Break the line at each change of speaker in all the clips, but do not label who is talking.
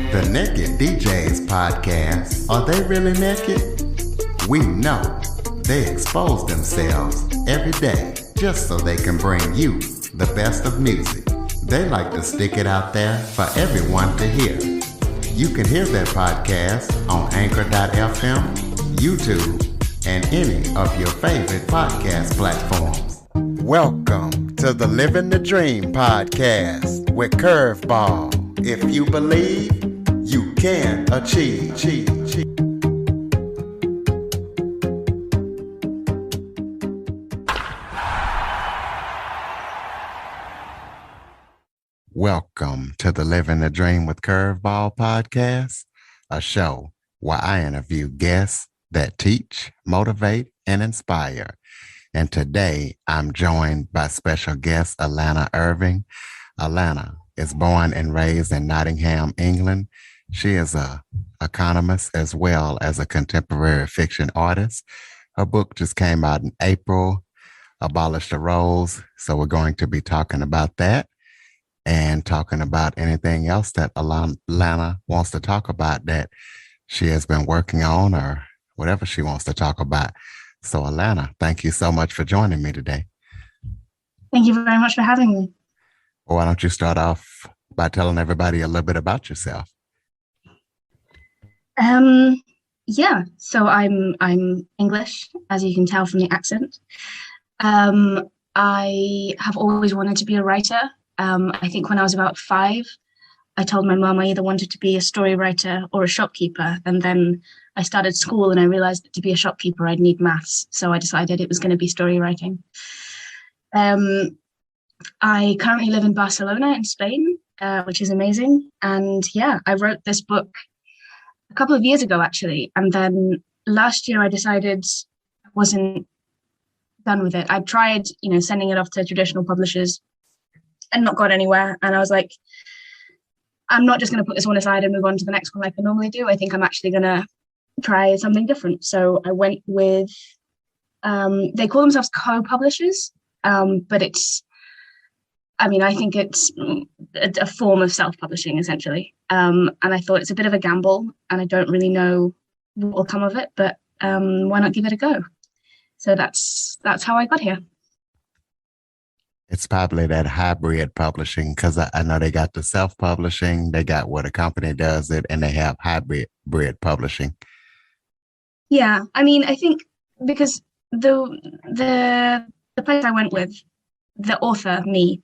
The Naked DJs podcast. Are they really naked? We know they expose themselves every day just so they can bring you the best of music. They like to stick it out there for everyone to hear. You can hear their podcast on Anchor.fm, YouTube, and any of your favorite podcast platforms. Welcome to the Living the Dream podcast with Curveball. If you believe, you can achieve. Welcome to the Living the Dream with Curveball podcast, a show where I interview guests that teach, motivate, and inspire. And today I'm joined by special guest Alanna Irving. Alanna is born and raised in Nottingham, England. She is an economist as well as a contemporary fiction artist. Her book just came out in April, Abolish the Roles. So we're going to be talking about that and talking about anything else that Alanna wants to talk about that she has been working on or whatever she wants to talk about. So Alanna, thank you so much for joining me today.
Thank you very much for having me.
Well, why don't you start off by telling everybody a little bit about yourself?
So I'm English, as you can tell from the accent. I have always wanted to be a writer. I think when I was about 5, I told my mum I either wanted to be a story writer or a shopkeeper. And then I started school and I realized that to be a shopkeeper, I'd need maths. So I decided it was going to be story writing. I currently live in Barcelona in Spain, which is amazing. And yeah, I wrote this book a couple of years ago, actually. And then last year I decided I wasn't done with it. I tried, sending it off to traditional publishers and not got anywhere. And I was like, I'm not just going to put this one aside and move on to the next one like I normally do. I think I'm actually going to try something different. So I went with, they call themselves co-publishers, but I think it's a form of self-publishing, essentially. And I thought it's a bit of a gamble, and I don't really know what will come of it, but why not give it a go? So that's how I got here.
It's probably that hybrid publishing, because I know they got the self-publishing, they got where the company does it, and they have hybrid publishing.
Yeah, I think because the place I went with, the author, me,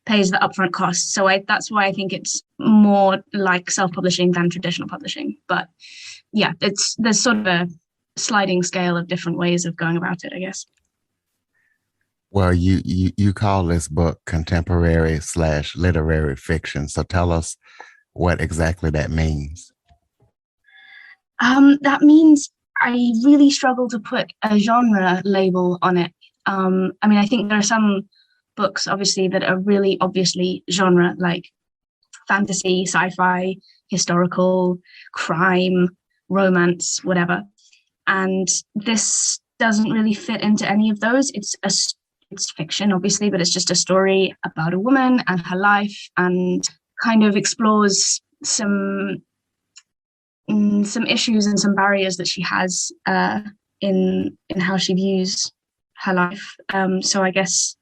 pays the upfront costs. So that's why I think it's more like self-publishing than traditional publishing. But yeah, there's sort of a sliding scale of different ways of going about it, I guess.
Well, you call this book contemporary / literary fiction. So tell us what exactly that means.
That means I really struggle to put a genre label on it. I think there are some books, obviously, that are really obviously genre, like fantasy, sci-fi, historical, crime, romance, whatever. And this doesn't really fit into any of those. It's fiction, obviously, but it's just a story about a woman and her life, and kind of explores some issues and some barriers that she has in how she views her life. So I guess,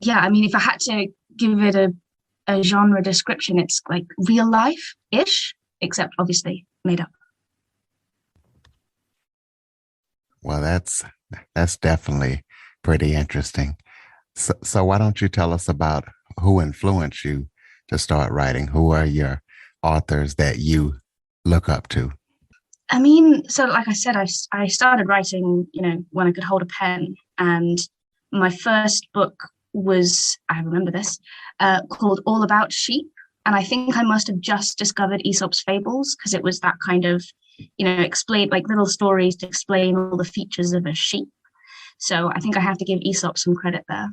yeah, if I had to give it a genre description, it's like real life-ish, except obviously made up.
Well, that's definitely pretty interesting. So why don't you tell us about who influenced you to start writing? Who are your authors that you look up to?
So like I said, I started writing, when I could hold a pen, and my first book was, I remember this, called All About Sheep. And I think I must have just discovered Aesop's Fables, because it was that kind of, explain, like little stories to explain all the features of a sheep. So I think I have to give Aesop some credit there.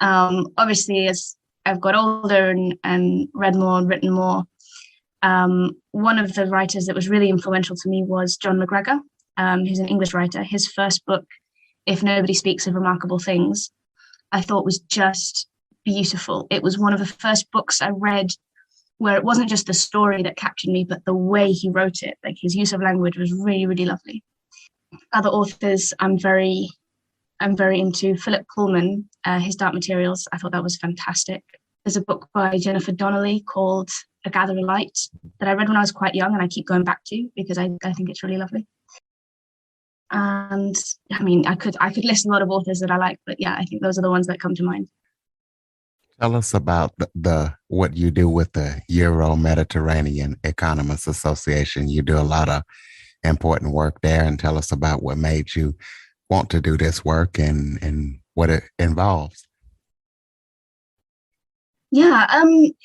Obviously, as I've got older and read more and written more, one of the writers that was really influential to me was John McGregor, who's an English writer. His first book, If Nobody Speaks of Remarkable Things, I thought was just beautiful. It was one of the first books I read where it wasn't just the story that captured me, but the way he wrote it. Like his use of language was really, really lovely. Other authors, I'm very into Philip Pullman, his Dark Materials. I thought that was fantastic. There's a book by Jennifer Donnelly called A Gather of Light that I read when I was quite young and I keep going back to because I think it's really lovely. And I mean, I could list a lot of authors that I like, but yeah, I think those are the ones that come to mind.
Tell us about the what you do with the Euro-Mediterranean Economists Association. You do a lot of important work there, and tell us about what made you want to do this work and what it involves.
Yeah,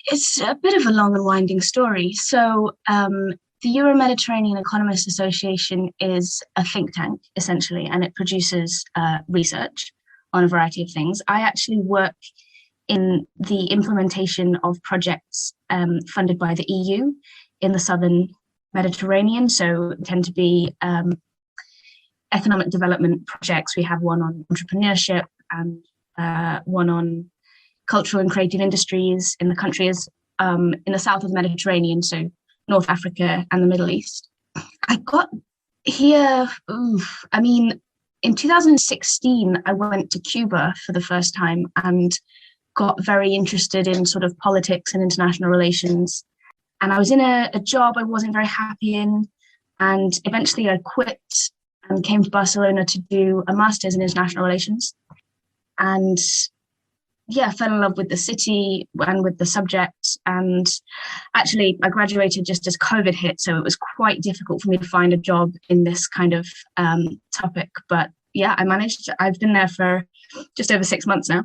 it's a bit of a long and winding story. So the Euro-Mediterranean Economists Association is a think tank, essentially, and it produces research on a variety of things. I actually work in the implementation of projects funded by the EU in the southern Mediterranean. So tend to be economic development projects. We have one on entrepreneurship and one on cultural and creative industries in the countries in the south of the Mediterranean, so North Africa and the Middle East. I got here, in 2016, I went to Cuba for the first time and got very interested in sort of politics and international relations. And I was in a job I wasn't very happy in. And eventually I quit and came to Barcelona to do a master's in international relations. And yeah, fell in love with the city and with the subject. And actually, I graduated just as COVID hit, so it was quite difficult for me to find a job in this kind of topic. But yeah, I managed. I've been there for just over 6 months now.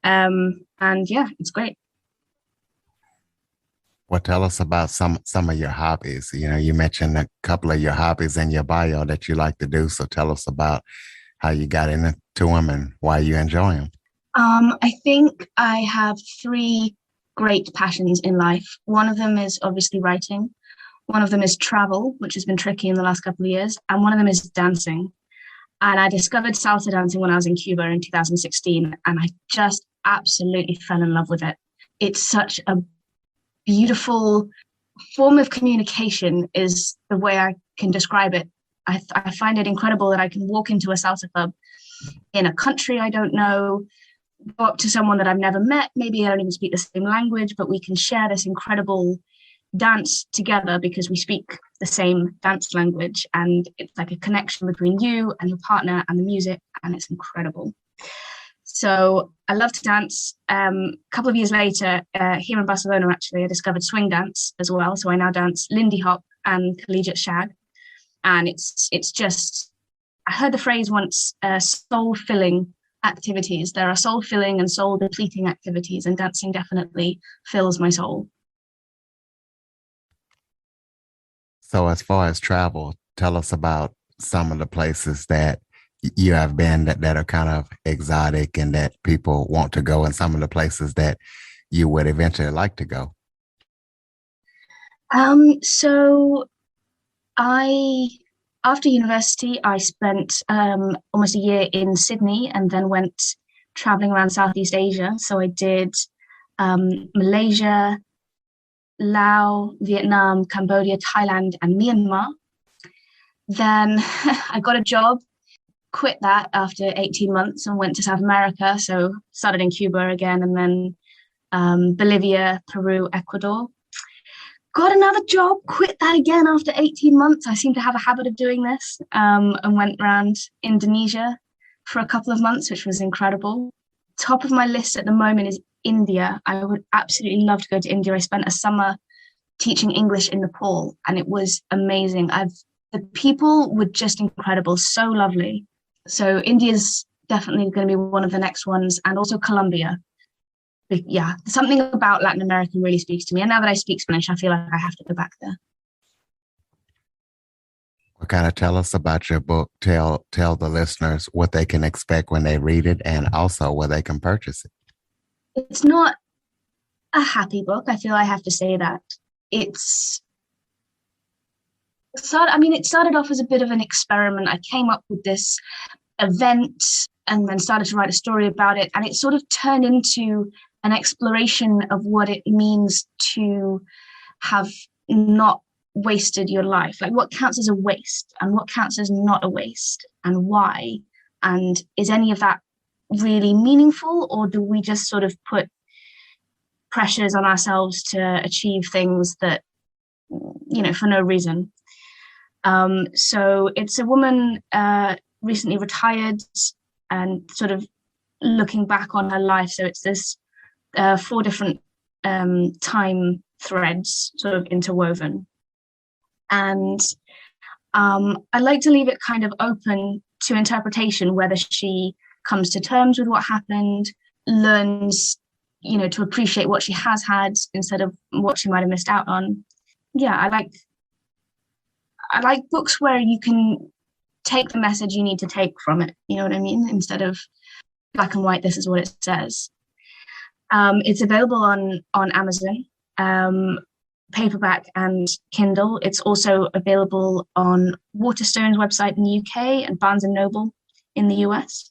And yeah, it's great.
Well, tell us about some of your hobbies. You know, you mentioned a couple of your hobbies in your bio that you like to do. So tell us about how you got into them and why you enjoy them.
I think I have three great passions in life. One of them is obviously writing. One of them is travel, which has been tricky in the last couple of years. And one of them is dancing. And I discovered salsa-dancing when I was in Cuba in 2016. And I just absolutely fell in love with it. It's such a beautiful form of communication is the way I can describe it. I find it incredible that I can walk into a salsa club in a country I don't know, go up to someone that I've never met. Maybe I don't even speak the same language, but we can share this incredible dance together because we speak the same dance language. And it's like a connection between you and your partner and the music, and it's incredible. So I love to dance. A couple of years later, here in Barcelona, actually, I discovered swing dance as well. So I now dance Lindy Hop and collegiate shag. And it's just, I heard the phrase once, soul-filling activities. There are soul-filling and soul-depleting activities, and dancing definitely fills my soul.
So as far as travel, tell us about some of the places that you have been that are kind of exotic and that people want to go, and some of the places that you would eventually like to go.
So after university, I spent almost a year in Sydney and then went traveling around Southeast Asia. So I did Malaysia, Laos, Vietnam, Cambodia, Thailand, and Myanmar. Then I got a job, quit that after 18 months and went to South America. So started in Cuba again, and then Bolivia, Peru, Ecuador. Got another job, quit that again after 18 months. I seem to have a habit of doing this, and went around Indonesia for a couple of months, which was incredible. Top of my list at the moment is India. I would absolutely love to go to India. I spent a summer teaching English in Nepal, and it was amazing. The people were just incredible, so lovely. So India's definitely going to be one of the next ones, and also Colombia. But yeah, something about Latin America really speaks to me. And now that I speak Spanish, I feel like I have to go back there.
Well, kind of tell us about your book. Tell the listeners what they can expect when they read it, and also where they can purchase it.
It's not a happy book. I feel I have to say that. It started off as a bit of an experiment. I came up with this event and then started to write a story about it. And it sort of turned into an exploration of what it means to have not wasted your life? Like, what counts as a waste and what counts as not a waste, and why? And is any of that really meaningful, or do we just sort of put pressures on ourselves to achieve things that, for no reason? So it's a woman recently retired and sort of looking back on her life. So it's this 4 different time threads sort of interwoven. And I like to leave it kind of open to interpretation, whether she comes to terms with what happened, learns, to appreciate what she has had instead of what she might have missed out on. Yeah, I like books where you can take the message you need to take from it, you know what I mean? Instead of black and white, this is what it says. It's available on Amazon, paperback and Kindle. It's also available on Waterstone's website in the UK and Barnes & Noble in the US.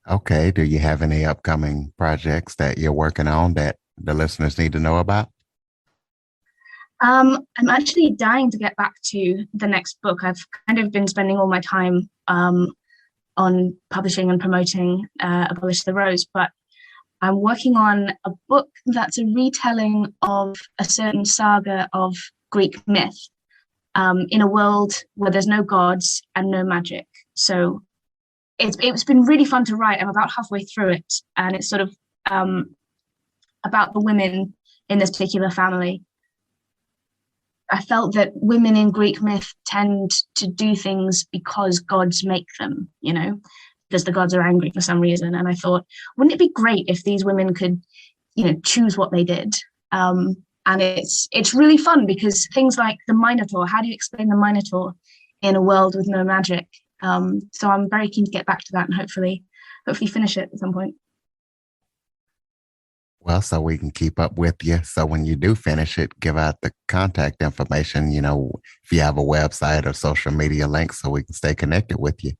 Okay. Do you have any upcoming projects that you're working on that the listeners need to know about?
I'm actually dying to get back to the next book. I've kind of been spending all my time on publishing and promoting Abolish the Rose, but I'm working on a book that's a retelling of a certain saga of Greek myth in a world where there's no gods and no magic. So it's been really fun to write. I'm about halfway through it, and it's sort of about the women in this particular family. I felt that women in Greek myth tend to do things because gods make them, because the gods are angry for some reason. And I thought, wouldn't it be great if these women could, choose what they did? And it's really fun because things like the Minotaur, how do you explain the Minotaur in a world with no magic? So I'm very keen to get back to that and hopefully finish it at some point.
Well, so we can keep up with you. So when you do finish it, give out the contact information, if you have a website or social media links so we can stay connected with you.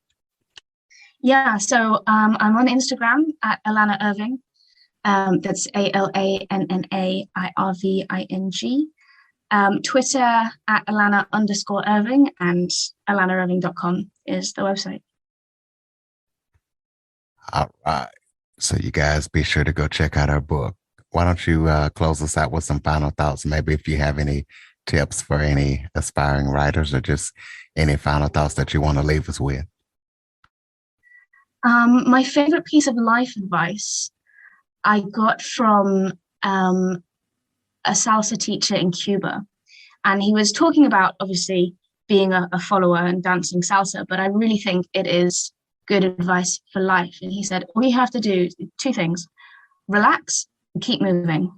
Yeah, so I'm on Instagram at Alanna Irving. That's ALANNAIRVING. Twitter at Alanna_Irving, and AlannaIrving.com is the website.
All right. So you guys be sure to go check out our book. Why don't you close us out with some final thoughts? Maybe if you have any tips for any aspiring writers or just any final thoughts that you want to leave us with.
My favorite piece of life advice I got from a salsa teacher in Cuba. And he was talking about, obviously, being a follower and dancing salsa, but I really think it is good advice for life. And he said, all you have to do is 2 things: relax and keep moving.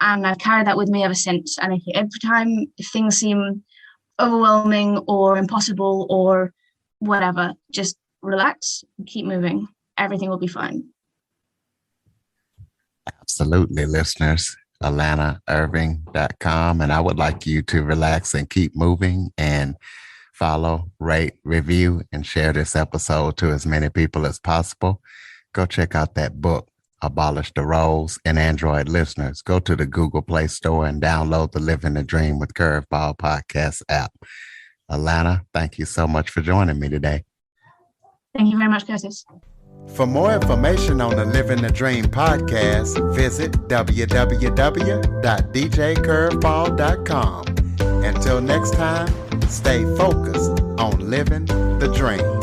And I've carried that with me ever since. And every time things seem overwhelming or impossible or whatever, just relax and keep moving. Everything will be fine.
Absolutely, listeners. AlannaIrving.com. And I would like you to relax and keep moving and follow, rate, review, and share this episode to as many people as possible. Go check out that book, Abolish the Rose. And Android listeners, go to the Google Play Store and download the Living the Dream with Curveball podcast app. Alanna, thank you so much for joining me today.
Thank you very much, Curtis.
For more information on the Living the Dream podcast, visit www.djcurveball.com. Until next time, stay focused on living the dream.